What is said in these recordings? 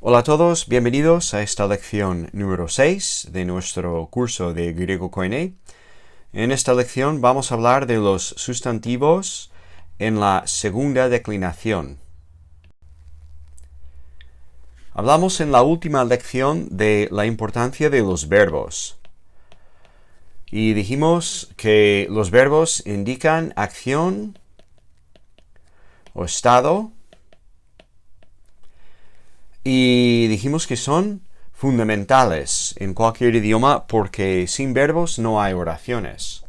Hola a todos, bienvenidos a esta lección número 6 de nuestro curso de griego Koine. En esta lección vamos a hablar de los sustantivos en la segunda declinación. Hablamos en la última lección de la importancia de los verbos. Y dijimos que los verbos indican acción o estado. Y dijimos que son fundamentales en cualquier idioma porque sin verbos no hay oraciones.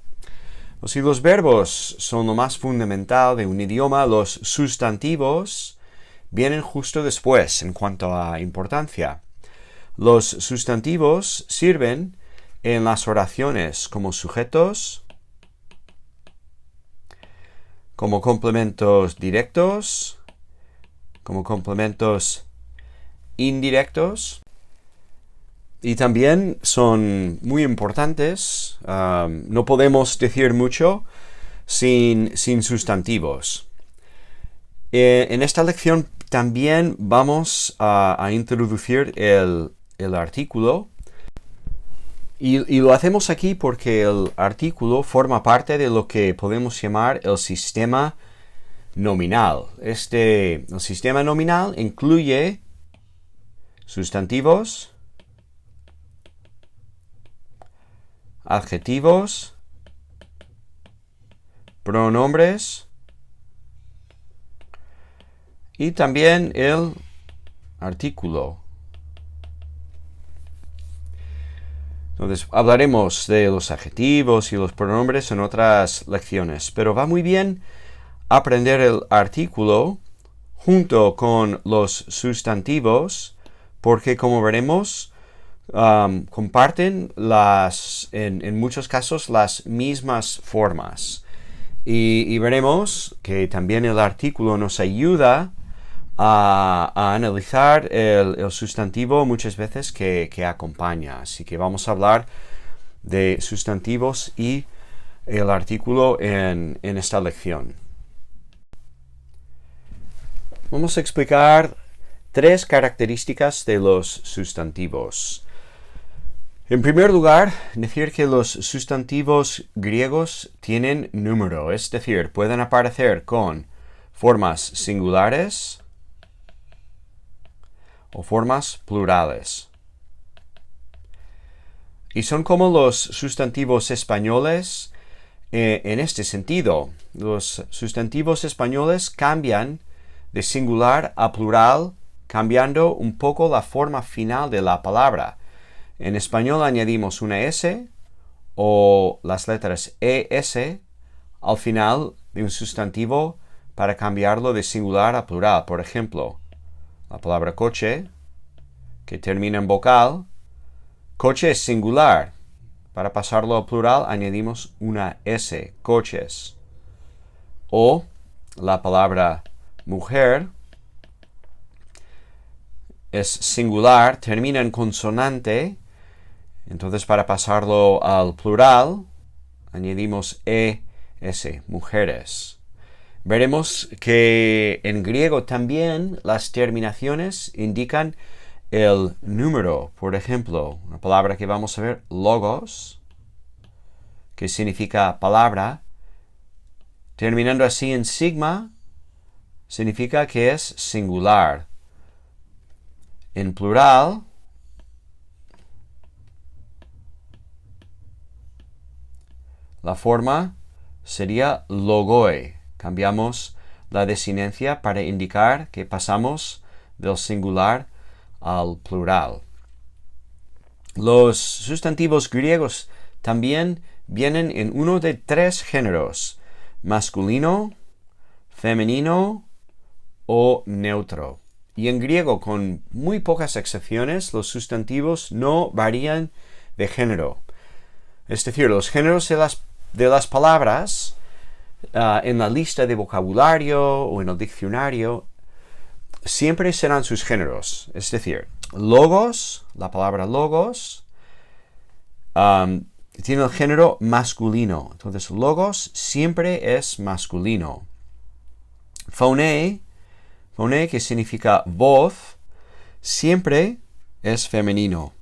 Si los verbos son lo más fundamental de un idioma, los sustantivos vienen justo después en cuanto a importancia. Los sustantivos sirven en las oraciones como sujetos, como complementos directos, como complementos indirectos, y también son muy importantes. No podemos decir mucho sin sustantivos. En esta lección también vamos a introducir el artículo, y lo hacemos aquí porque el artículo forma parte de lo que podemos llamar el sistema nominal. El sistema nominal incluye sustantivos, adjetivos, pronombres y también el artículo. Entonces hablaremos de los adjetivos y los pronombres en otras lecciones, pero va muy bien aprender el artículo junto con los sustantivos porque, como veremos, comparten en muchos casos las mismas formas. Y veremos que también el artículo nos ayuda a analizar el sustantivo muchas veces que acompaña. Así que vamos a hablar de sustantivos y el artículo en esta lección. Vamos a explicar 3 características de los sustantivos. En primer lugar, decir que los sustantivos griegos tienen número, es decir, pueden aparecer con formas singulares o formas plurales. Y son como los sustantivos españoles en este sentido. Los sustantivos españoles cambian de singular a plural, cambiando un poco la forma final de la palabra. En español añadimos una S o las letras ES al final de un sustantivo para cambiarlo de singular a plural. Por ejemplo, la palabra coche, que termina en vocal, coche es singular. Para pasarlo a plural añadimos una S, coches. O la palabra mujer es singular, termina en consonante, entonces para pasarlo al plural añadimos ES, mujeres. Veremos que en griego también las terminaciones indican el número. Por ejemplo, una palabra que vamos a ver, logos, que significa palabra, terminando así en sigma, significa que es singular. En plural, la forma sería logoi. Cambiamos la desinencia para indicar que pasamos del singular al plural. Los sustantivos griegos también vienen en uno de 3 géneros: masculino, femenino o neutro. Y en griego, con muy pocas excepciones, los sustantivos no varían de género. Es decir, los géneros de las palabras en la lista de vocabulario o en el diccionario siempre serán sus géneros. Es decir, logos, la palabra logos, tiene el género masculino. Entonces, logos siempre es masculino. Phone, que significa voz, siempre es femenino.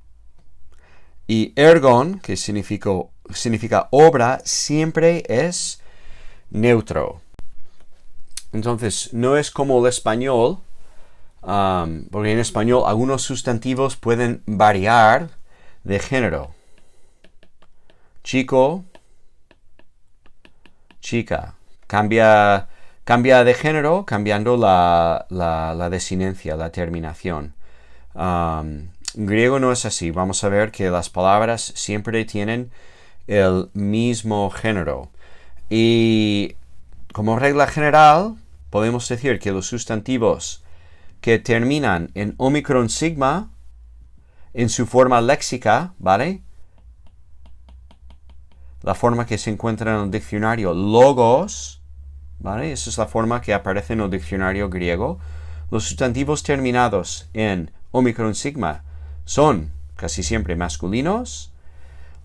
Y ergon, que significa obra, siempre es neutro. Entonces, no es como el español, porque en español algunos sustantivos pueden variar de género. Chico, chica. Cambia de género cambiando la desinencia, la terminación. En griego no es así. Vamos a ver que las palabras siempre tienen el mismo género. Y como regla general, podemos decir que los sustantivos que terminan en omicron sigma, en su forma léxica, ¿vale? La forma que se encuentra en el diccionario logos, ¿vale? Esa es la forma que aparece en el diccionario griego. Los sustantivos terminados en omicron sigma son casi siempre masculinos.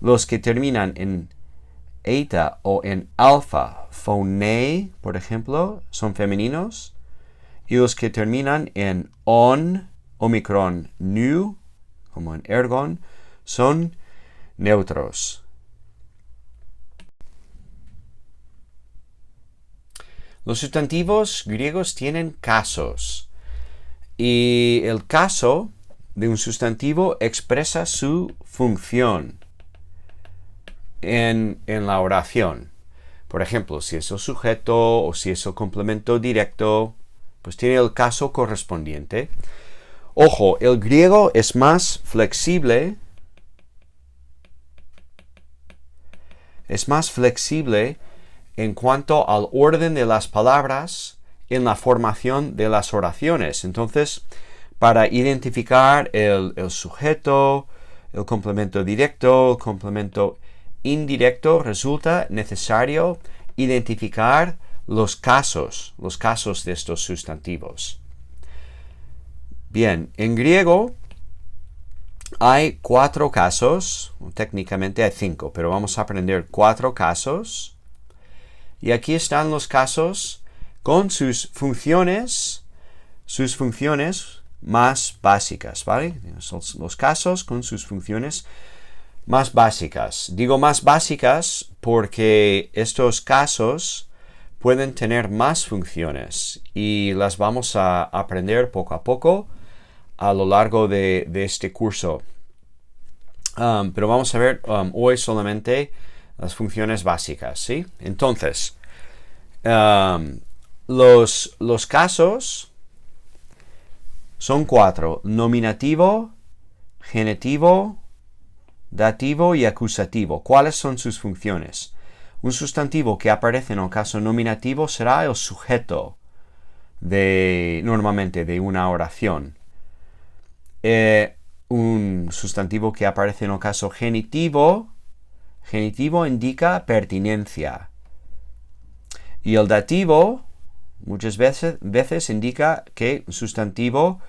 Los que terminan en eta o en alfa, phonei, por ejemplo, son femeninos. Y los que terminan en on, omicron nu, como en ergon, son neutros. Los sustantivos griegos tienen casos. Y el caso de un sustantivo expresa su función en la oración. Por ejemplo, si es el sujeto o si es el complemento directo, pues tiene el caso correspondiente. Ojo, el griego es más flexible. Es más flexible en cuanto al orden de las palabras en la formación de las oraciones. Entonces, para identificar el sujeto, el complemento directo, el complemento indirecto, resulta necesario identificar los casos de estos sustantivos. Bien, en griego hay 4 casos, técnicamente hay 5, pero vamos a aprender 4 casos. Y aquí están los casos con sus funciones más básicas, ¿vale? Los casos con sus funciones más básicas. Digo más básicas porque estos casos pueden tener más funciones y las vamos a aprender poco a poco a lo largo de este curso. Pero vamos a ver hoy solamente las funciones básicas, ¿sí? Entonces, los casos son 4. Nominativo, genitivo, dativo y acusativo. ¿Cuáles son sus funciones? Un sustantivo que aparece en el caso nominativo será el sujeto normalmente de una oración. Un sustantivo que aparece en el caso genitivo indica pertinencia. Y el dativo muchas veces indica que un sustantivo,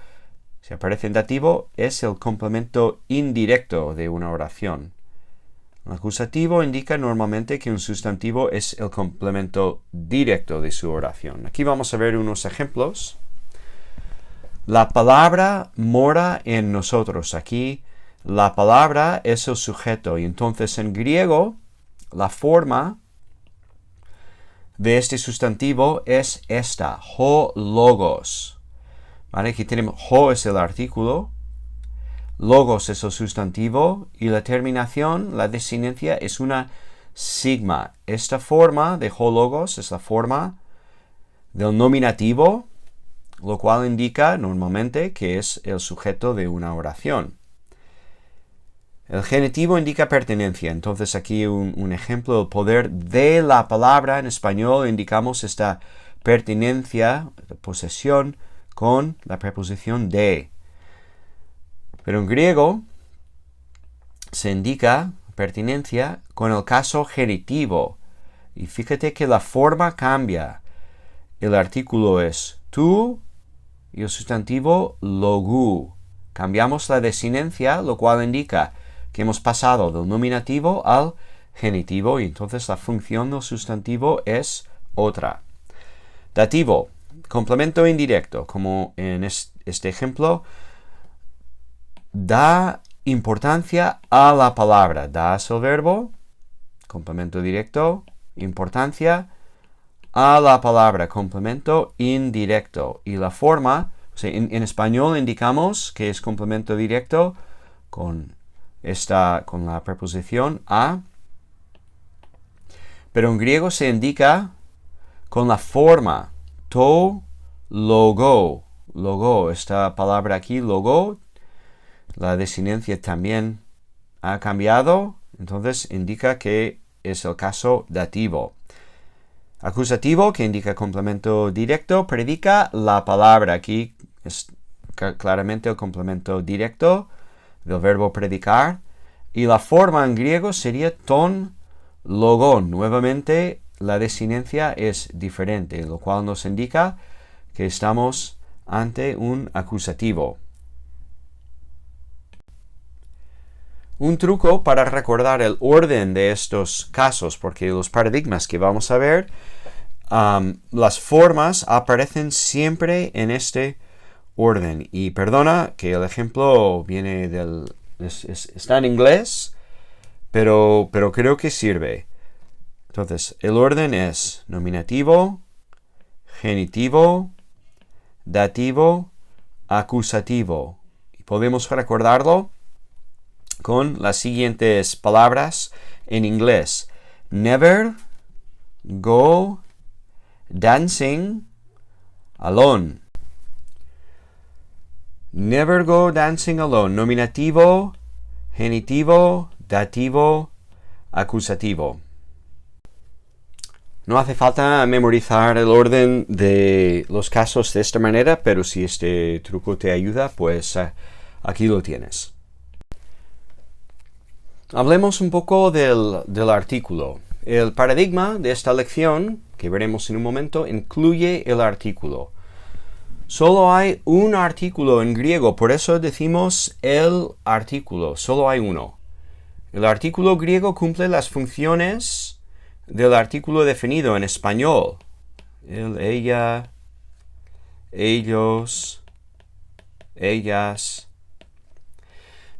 si aparece en dativo, es el complemento indirecto de una oración. El acusativo indica normalmente que un sustantivo es el complemento directo de su oración. Aquí vamos a ver unos ejemplos. La palabra mora en nosotros. Aquí la palabra es el sujeto y entonces en griego la forma de este sustantivo es esta, ho logos. ¿Vale? Aquí tenemos ho es el artículo, logos es el sustantivo y la terminación, la desinencia es una sigma. Esta forma de ho logos es la forma del nominativo, lo cual indica normalmente que es el sujeto de una oración. El genitivo indica pertenencia. Entonces aquí un ejemplo, el poder de la palabra en español indicamos esta pertenencia, posesión, con la preposición de. Pero en griego se indica pertenencia con el caso genitivo. Y fíjate que la forma cambia. El artículo es tú y el sustantivo logu. Cambiamos la desinencia, lo cual indica que hemos pasado del nominativo al genitivo y entonces la función del sustantivo es otra. Dativo, complemento indirecto, como en este ejemplo, da importancia a la palabra. Da es el verbo, complemento directo, importancia a la palabra, complemento indirecto. Y la forma, o sea, en español indicamos que es complemento directo con la preposición a, pero en griego se indica con la forma to, logo. Logo, esta palabra aquí, logo, la desinencia también ha cambiado, entonces indica que es el caso dativo. Acusativo, que indica complemento directo, predica la palabra. Aquí es claramente el complemento directo del verbo predicar. Y la forma en griego sería ton logon. Nuevamente, la desinencia es diferente, lo cual nos indica que estamos ante un acusativo. Un truco para recordar el orden de estos casos, porque los paradigmas que vamos a ver, las formas aparecen siempre en este orden. Y perdona que el ejemplo viene está en inglés, pero creo que sirve. Entonces, el orden es nominativo, genitivo, dativo, acusativo. Y podemos recordarlo con las siguientes palabras en inglés. Never go dancing alone. Never go dancing alone. Nominativo, genitivo, dativo, acusativo. No hace falta memorizar el orden de los casos de esta manera, pero si este truco te ayuda, pues aquí lo tienes. Hablemos un poco del artículo. El paradigma de esta lección, que veremos en un momento, incluye el artículo. Solo hay un artículo en griego, por eso decimos el artículo, solo hay uno. El artículo griego cumple las funciones del artículo definido en español. Él, ella, ellos, ellas.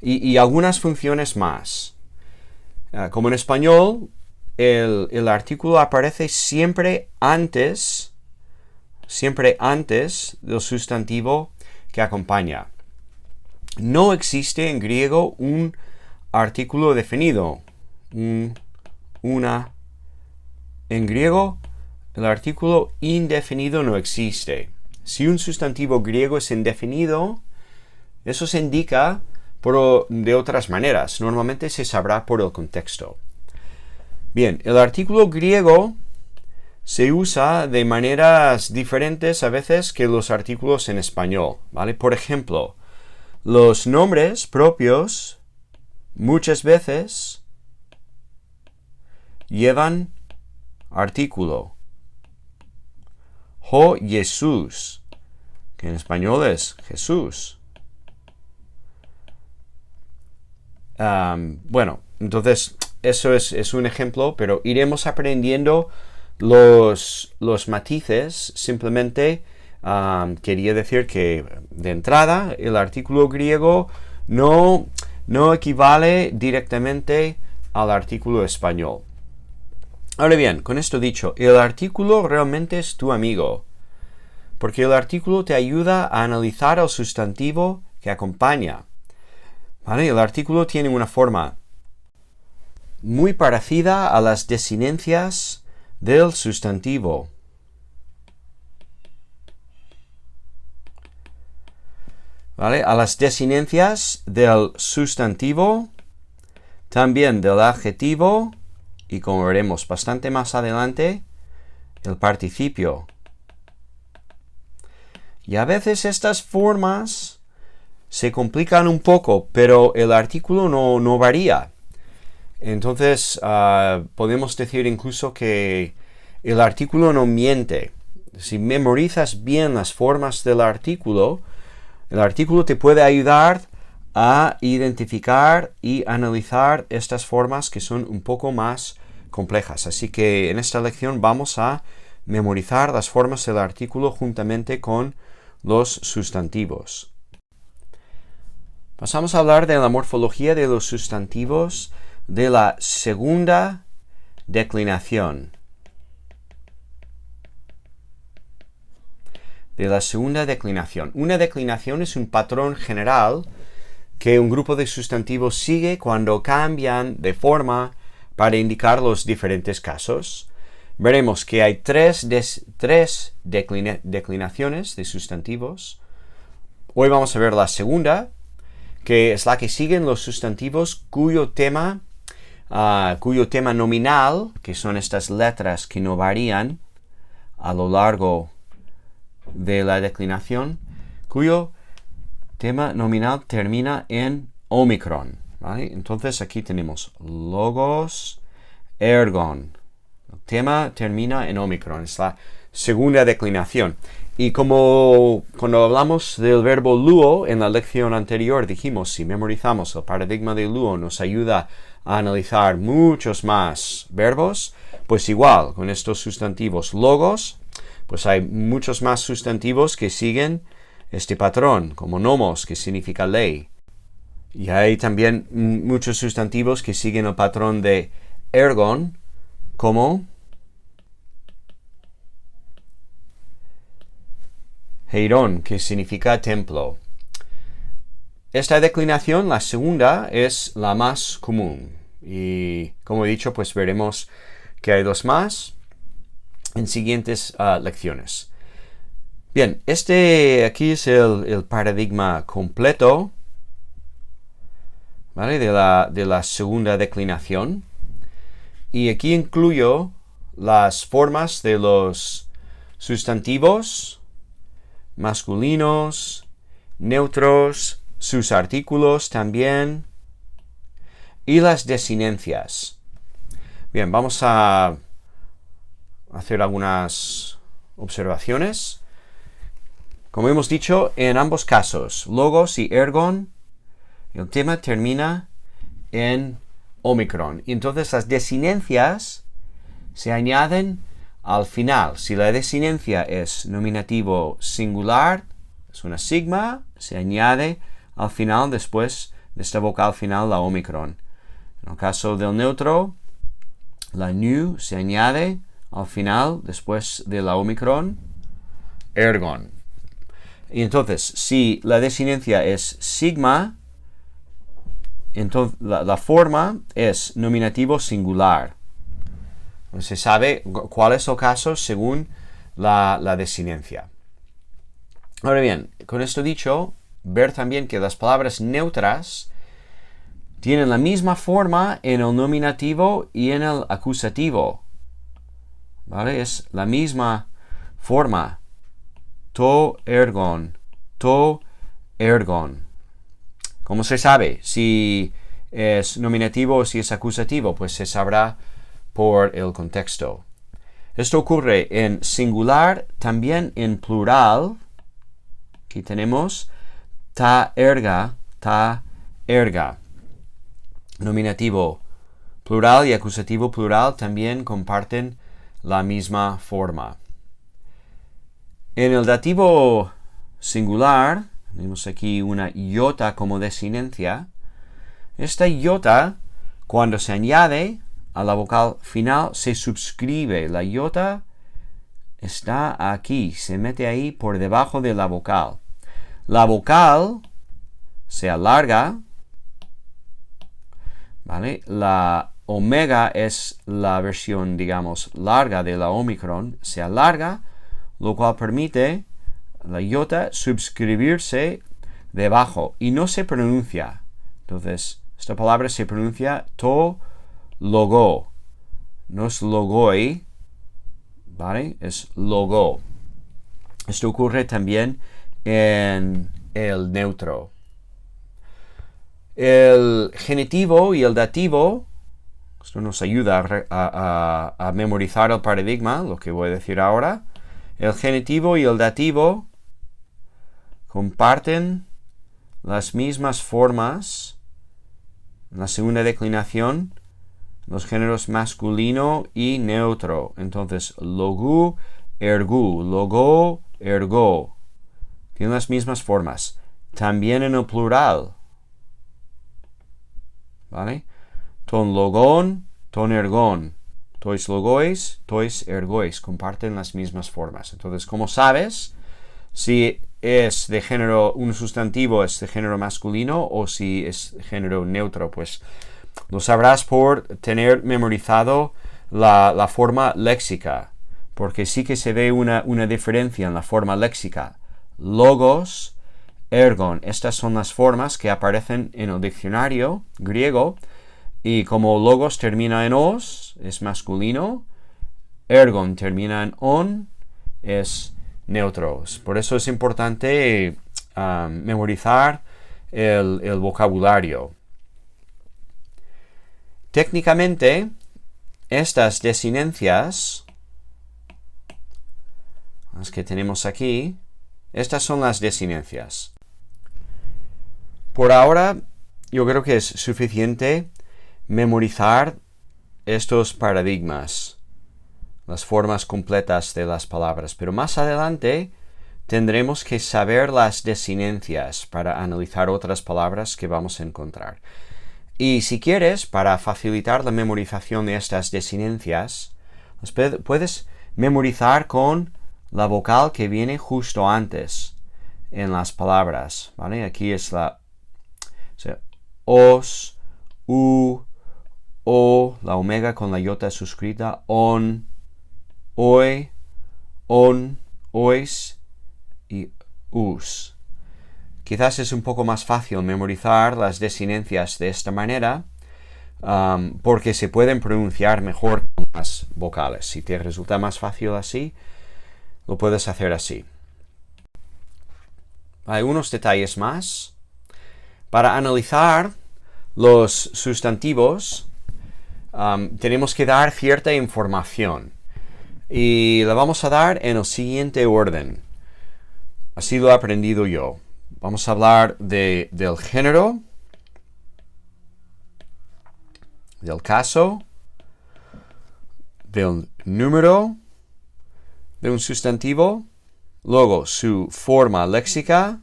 Y algunas funciones más. Como en español, el artículo aparece siempre antes del sustantivo que acompaña. No existe en griego un artículo definido. Una. En griego, el artículo indefinido no existe. Si un sustantivo griego es indefinido, eso se indica de otras maneras. Normalmente se sabrá por el contexto. Bien, el artículo griego se usa de maneras diferentes a veces que los artículos en español, ¿vale? Por ejemplo, los nombres propios muchas veces llevan artículo. Jo Jesús, que en español es Jesús. Bueno, entonces eso es un ejemplo, pero iremos aprendiendo los matices. Simplemente quería decir que de entrada el artículo griego no equivale directamente al artículo español. Ahora bien, con esto dicho, el artículo realmente es tu amigo, porque el artículo te ayuda a analizar el sustantivo que acompaña. ¿Vale? El artículo tiene una forma muy parecida a las desinencias del sustantivo. ¿Vale? A las desinencias del sustantivo, también del adjetivo, y como veremos bastante más adelante, el participio. Y a veces estas formas se complican un poco, pero el artículo no varía. Entonces, podemos decir incluso que el artículo no miente. Si memorizas bien las formas del artículo, el artículo te puede ayudar a identificar y analizar estas formas que son un poco más complejas. Así que en esta lección vamos a memorizar las formas del artículo juntamente con los sustantivos. Pasamos a hablar de la morfología de los sustantivos de la segunda declinación. Una declinación es un patrón general que un grupo de sustantivos sigue cuando cambian de forma para indicar los diferentes casos. Veremos que hay tres declinaciones de sustantivos. Hoy vamos a ver la segunda, que es la que siguen los sustantivos cuyo tema nominal, que son estas letras que no varían a lo largo de la declinación, cuyo tema nominal termina en omicron, ¿vale? Entonces aquí tenemos logos, ergon. El tema termina en omicron, es la segunda declinación. Y como cuando hablamos del verbo luo en la lección anterior dijimos, si memorizamos el paradigma de luo nos ayuda a analizar muchos más verbos, pues igual con estos sustantivos logos, pues hay muchos más sustantivos que siguen este patrón, como nomos, que significa ley. Y hay también muchos sustantivos que siguen el patrón de ergon, como heirón, que significa templo. Esta declinación, la segunda, es la más común. Y como he dicho, pues veremos que hay dos más en siguientes lecciones. Bien, aquí es el paradigma completo, ¿vale? de la segunda declinación. Y aquí incluyo las formas de los sustantivos masculinos, neutros, sus artículos también, y las desinencias. Bien, vamos a hacer algunas observaciones. Como hemos dicho, en ambos casos, logos y ergon, el tema termina en omicron. Y entonces las desinencias se añaden al final. Si la desinencia es nominativo singular, es una sigma, se añade al final, después de esta vocal final, la omicron. En el caso del neutro, la nu se añade al final, después de la omicron, ergon. Y entonces, si la desinencia es sigma, entonces la forma es nominativo singular. Se sabe cuál es el caso según la desinencia. Ahora bien, con esto dicho, ver también que las palabras neutras tienen la misma forma en el nominativo y en el acusativo. ¿Vale? Es la misma forma. To ergon. To ergon. ¿Cómo se sabe si es nominativo o si es acusativo? Pues se sabrá por el contexto. Esto ocurre en singular, también en plural. Aquí tenemos ta erga, ta erga. Nominativo plural y acusativo plural también comparten la misma forma. En el dativo singular, tenemos aquí una iota como desinencia. Esta iota, cuando se añade a la vocal final, se subscribe. La iota está aquí, se mete ahí por debajo de la vocal. La vocal se alarga, ¿vale? La omega es la versión, digamos, larga de la omicron, se alarga, lo cual permite la iota suscribirse debajo y no se pronuncia. Entonces, esta palabra se pronuncia to logo. No es logoi, ¿vale? Es logo. Esto ocurre también en el neutro. El genitivo y el dativo, esto nos ayuda a memorizar el paradigma, lo que voy a decir ahora. El genitivo y el dativo comparten las mismas formas en la segunda declinación, los géneros masculino y neutro. Entonces, logu, ergu, logo, ergo. Tienen las mismas formas. También en el plural. ¿vale? Ton logon, ton ergon. Tois logois, tois ergois. Comparten las mismas formas. Entonces, como sabes, si es de género, un sustantivo es de género masculino o si es de género neutro, pues lo sabrás por tener memorizado la forma léxica, porque sí que se ve una diferencia en la forma léxica. Logos, ergon, estas son las formas que aparecen en el diccionario griego, y como logos termina en os, es masculino, ergon termina en on, es neutros. Por eso es importante memorizar el vocabulario. Técnicamente, estas desinencias, las que tenemos aquí, estas son las desinencias. Por ahora, yo creo que es suficiente memorizar estos paradigmas, las formas completas de las palabras, pero más adelante tendremos que saber las desinencias para analizar otras palabras que vamos a encontrar. Y si quieres, para facilitar la memorización de estas desinencias, puedes memorizar con la vocal que viene justo antes en las palabras, ¿vale? Aquí es la os, u, o, la omega con la iota suscrita, on, oi, on, ois y us. Quizás es un poco más fácil memorizar las desinencias de esta manera porque se pueden pronunciar mejor con las vocales. Si te resulta más fácil así, lo puedes hacer así. Hay unos detalles más. Para analizar los sustantivos, tenemos que dar cierta información. Y la vamos a dar en el siguiente orden. Así lo he aprendido yo. Vamos a hablar del género, del caso, del número de un sustantivo, luego su forma léxica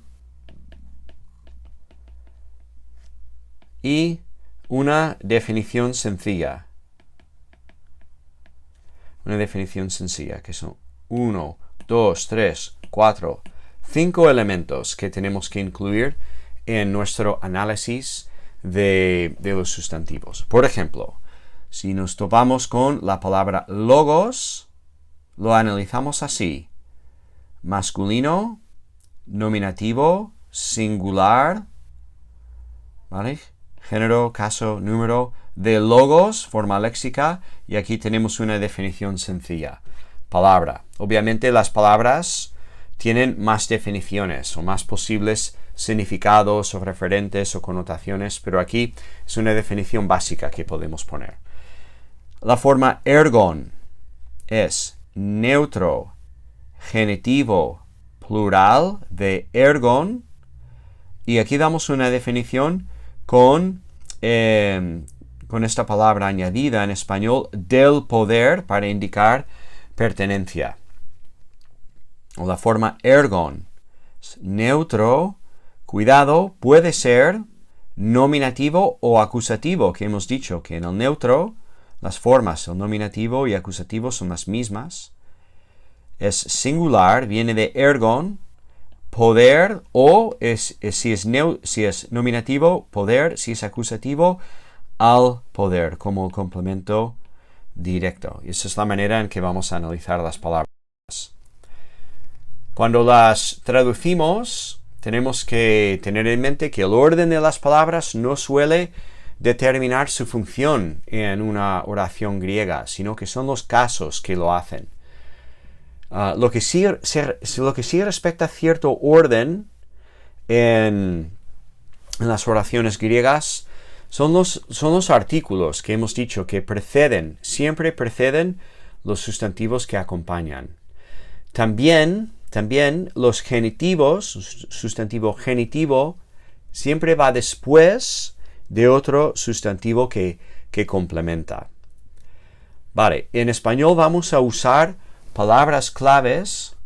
y una definición sencilla. Una definición sencilla, que son 1, 2, 3, 4, 5 elementos que tenemos que incluir en nuestro análisis de los sustantivos. Por ejemplo, si nos topamos con la palabra logos, lo analizamos así: masculino, nominativo, singular, ¿vale? Género, caso, número. De logos, forma léxica, y aquí tenemos una definición sencilla. Palabra. Obviamente las palabras tienen más definiciones o más posibles significados o referentes o connotaciones, pero aquí es una definición básica que podemos poner. La forma ergon es neutro, genitivo, plural de ergon, y aquí damos una definición con esta palabra añadida en español, del poder, para indicar pertenencia. O la forma ergon, neutro, cuidado, puede ser nominativo o acusativo, que hemos dicho que en el neutro las formas, el nominativo y acusativo son las mismas. Es singular, viene de ergon, poder, o si es nominativo, poder, si es acusativo, al poder, como complemento directo. Y esa es la manera en que vamos a analizar las palabras. Cuando las traducimos, tenemos que tener en mente que el orden de las palabras no suele determinar su función en una oración griega, sino que son los casos que lo hacen. Lo que sí respecta a cierto orden en las oraciones griegas son los artículos que hemos dicho que siempre preceden los sustantivos que acompañan. También los genitivos, sustantivo genitivo, siempre va después de otro sustantivo que complementa. Vale, en español vamos a usar palabras claves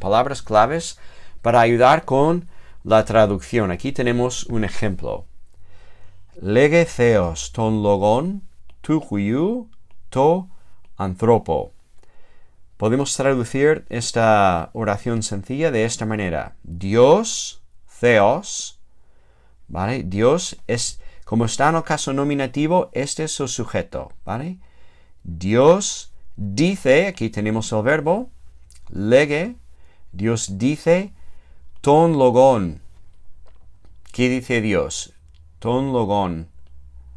palabras claves para ayudar con la traducción. Aquí tenemos un ejemplo. Lege theos ton logon tu huiu to anthropo. Podemos traducir esta oración sencilla de esta manera. Dios, theos, ¿vale? Dios es, como está en el caso nominativo, este es su sujeto, ¿vale? Dios dice, aquí tenemos el verbo, lege, Dios dice, ton logon. ¿Qué dice Dios? Ton logon.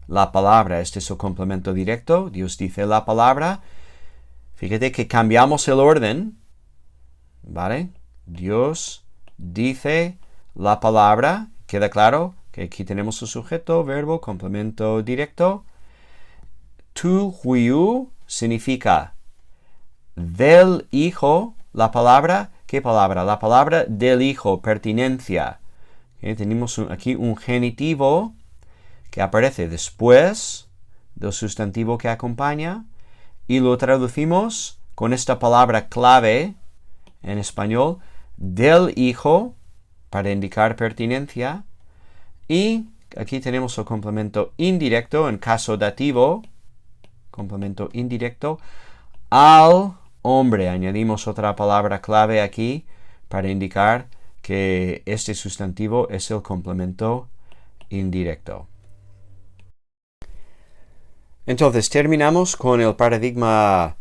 La palabra, este es el complemento directo, Dios dice la palabra. Fíjate que cambiamos el orden, ¿vale? Dios dice la palabra, queda claro que aquí tenemos el sujeto, verbo, complemento directo. Tu huiu significa del hijo, la palabra, ¿qué palabra? La palabra del hijo, pertinencia. Tenemos aquí un genitivo que aparece después del sustantivo que acompaña y lo traducimos con esta palabra clave en español, del hijo, para indicar pertinencia. Y aquí tenemos el complemento indirecto en caso dativo, complemento indirecto, al hombre. Añadimos otra palabra clave aquí para indicar que este sustantivo es el complemento indirecto. Entonces terminamos con el paradigma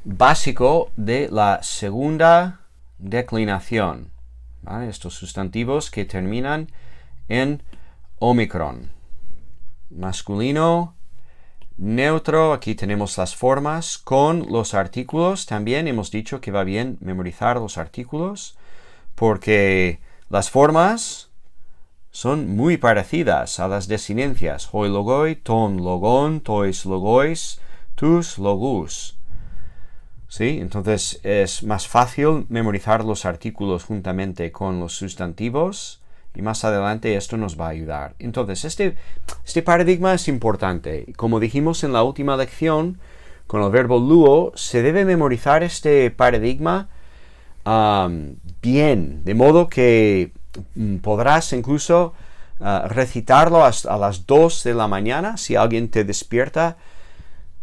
básico de la segunda declinación, ¿vale? Estos sustantivos que terminan en omicron. Masculino, neutro, aquí tenemos las formas con los artículos. También hemos dicho que va bien memorizar los artículos porque las formas son muy parecidas a las desinencias. Hoi logoi, ton logon, tois logois, tus logus. ¿Sí? Entonces es más fácil memorizar los artículos juntamente con los sustantivos y más adelante esto nos va a ayudar. Entonces este paradigma es importante. Como dijimos en la última lección, con el verbo luo se debe memorizar este paradigma bien, de modo que podrás incluso recitarlo a las 2 de la mañana si alguien te despierta.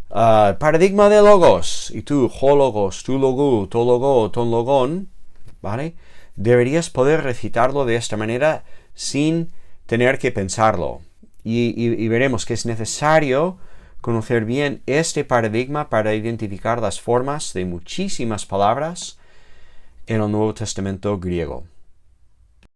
Paradigma de logos y tú, hologos, tu logu, to logo, ton logon, ¿vale? Deberías poder recitarlo de esta manera sin tener que pensarlo. Y veremos que es necesario conocer bien este paradigma para identificar las formas de muchísimas palabras en el Nuevo Testamento griego.